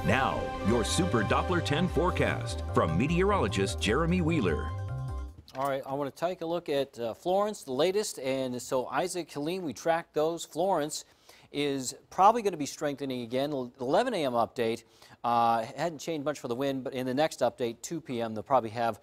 Now, your Super Doppler 10 forecast from meteorologist Jeremy Wheeler. All right, I want to take a look at Florence, the latest, and so Isaac, Helene, we tracked those. Florence is probably going to be strengthening again. 11 a.m. update hadn't changed much for the wind, but in the next update, 2 p.m., they'll probably have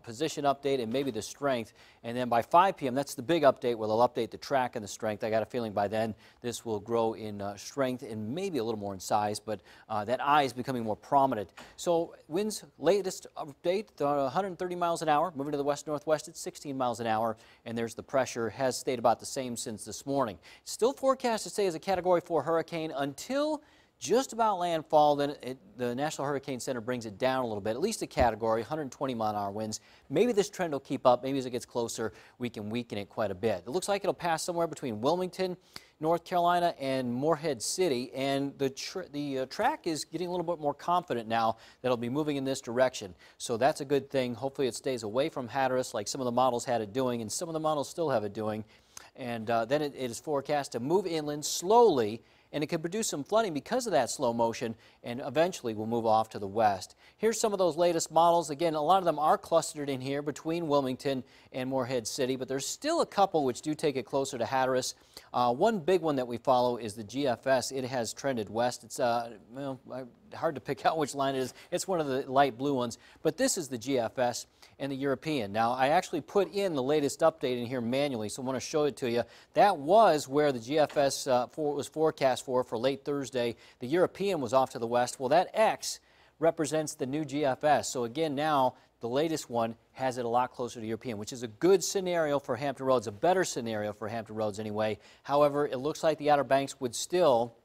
position update and maybe the strength. And then by 5 p.m., that's the big update where they'll update the track and the strength. I got a feeling by then this will grow in strength and maybe a little more in size, but that eye is becoming more prominent. So winds, latest update, 130 miles an hour, moving to the west-northwest at 16 miles an hour, and there's the pressure, has stayed about the same since this morning. Still forecast to stay as a Category 4 hurricane until just about landfall. Then the National Hurricane Center brings it down a little bit, at least a category, 120 mile an hour winds. Maybe this trend will keep up. Maybe as it gets closer, we can weaken it quite a bit. It looks like it'll pass somewhere between Wilmington, North Carolina, and Morehead City, and the TRAK is getting a little bit more confident now that it'll be moving in this direction. So that's a good thing. Hopefully it stays away from Hatteras like some of the models had it doing, and some of the models still have it doing. And then it is forecast to move inland slowly, and it could produce some flooding because of that slow motion, and eventually will move off to the west. Here's some of those latest models. Again, a lot of them are clustered in here between Wilmington and Morehead City, but there's still a couple which do take it closer to Hatteras. One big one that we follow is the GFS. It has trended west. It's well, hard to pick out which line it is. It's one of the light blue ones, but this is the GFS and the European. Now, I actually put in the latest update in here manually, so I want to show it to you. That was where the GFS was forecast for late Thursday. The European was off to the west. Well, that X represents the new GFS. So again, now the latest one has it a lot closer to European, which is a good scenario for Hampton Roads, a better scenario for Hampton Roads anyway. However, it looks like the Outer Banks would still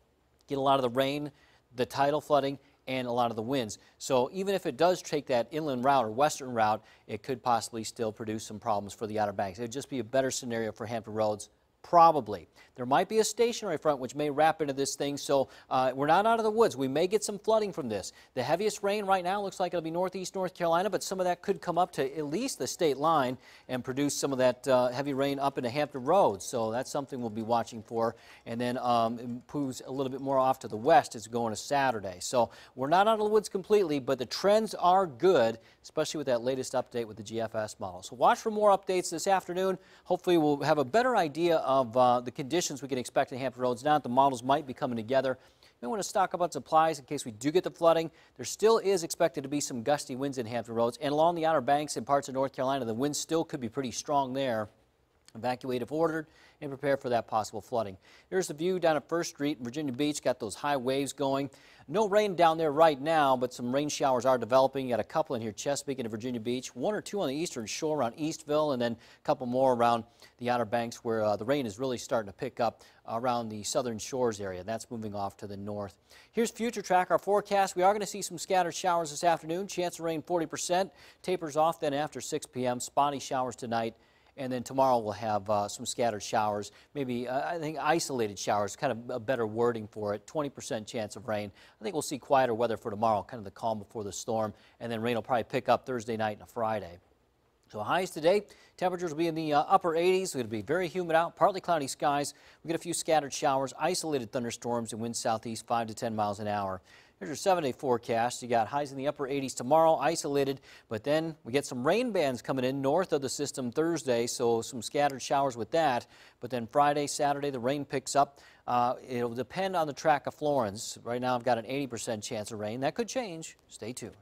get a lot of the rain, the tidal flooding, and a lot of the winds. So even if it does take that inland route or western route, it could possibly still produce some problems for the Outer Banks. It would just be a better scenario for Hampton Roads. Probably. There might be a stationary front which may wrap into this thing, so we're not out of the woods. We may get some flooding from this. The heaviest rain right now looks like it'll be northeast North Carolina, but some of that could come up to at least the state line and produce some of that heavy rain up into Hampton Roads. So that's something we'll be watching for. And then it moves a little bit more off to the west as going to Saturday. So we're not out of the woods completely, but the trends are good, especially with that latest update with the GFS model. So watch for more updates this afternoon. Hopefully we'll have a better idea of the conditions we can expect in Hampton Roads now that the models might be coming together. We want to stock up on supplies in case we do get the flooding. There still is expected to be some gusty winds in Hampton Roads, and along the Outer Banks and parts of North Carolina, the winds still could be pretty strong there. Evacuate if ordered and prepare for that possible flooding. Here's the view down at First Street in Virginia Beach. Got those high waves going. No rain down there right now, but some rain showers are developing. You got a couple in here, Chesapeake and Virginia Beach. One or two on the eastern shore around Eastville, and then a couple more around the Outer Banks where the rain is really starting to pick up around the southern shores area. That's moving off to the north. Here's Future Track, our forecast. We are going to see some scattered showers this afternoon. Chance of rain 40%. Tapers off then after 6 p.m. Spotty showers tonight. And then tomorrow we'll have some scattered showers, maybe I think isolated showers, kind of a better wording for it, 20% chance of rain. I think we'll see quieter weather for tomorrow, kind of the calm before the storm, and then rain will probably pick up Thursday night and Friday. So highs today, temperatures will be in the upper 80s. It'll be very humid out, partly cloudy skies. We get a few scattered showers, isolated thunderstorms, and winds southeast 5 to 10 miles an hour. Here's your 7-day forecast. You got highs in the upper 80s tomorrow, isolated, but then we get some rain bands coming in north of the system Thursday, so some scattered showers with that. But then Friday, Saturday, the rain picks up. It'll depend on the track of Florence. Right now I've got an 80% chance of rain. That could change. Stay tuned.